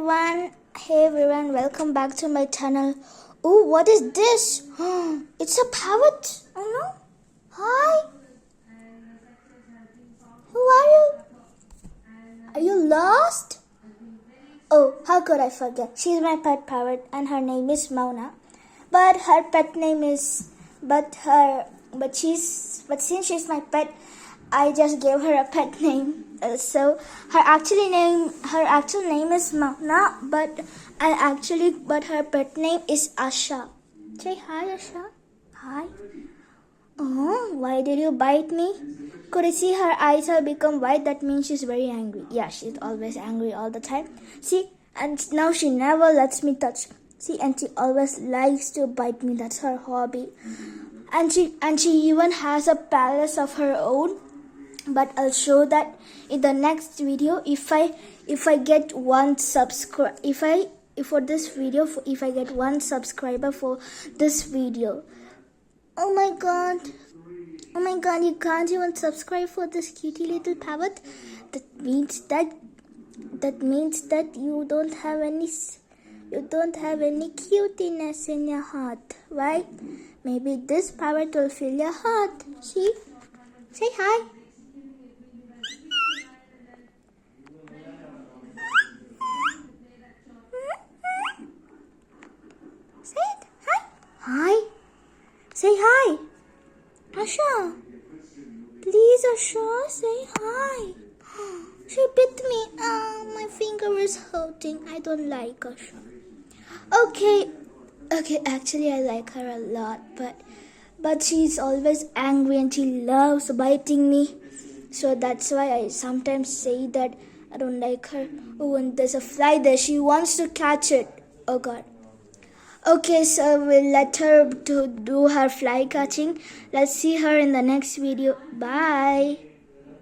Hey everyone, welcome back to my channel. Oh, what is this? It's a parrot. Oh no. Hi. Who are you? Are you lost? Oh, how could I forget? She's my pet parrot and her name is Mouna. But her pet name is but since she's my pet, I just gave her a pet name. So her actual name is Mouna, but her pet name is Asha. Say hi, Asha. Hi. Oh, why did you bite me? Could you see her eyes have become white? That means she's very angry. Yeah, she's always angry all the time. See, and now she never lets me touch. See, and she always likes to bite me. That's her hobby. And she even has a palace of her own. But I'll show that in the next video. If I get one subscribe, if I get one subscriber for this video. Oh my god, you can't even subscribe for this cutie little parrot. That means that you don't have any cuteness in your heart, right? Maybe this parrot will fill your heart. See? Say hi. Say it. Hi. Hi. Say hi. Asha. Please, Asha, say hi. She bit me. Oh, my finger is hurting. I don't like Asha. Okay, actually I like her a lot, but she's always angry and she loves biting me. So that's why I sometimes say that I don't like her. Oh, and there's a fly there. She wants to catch it. Oh god. Okay, so we'll let her to do her fly catching. Let's see her in the next video. Bye.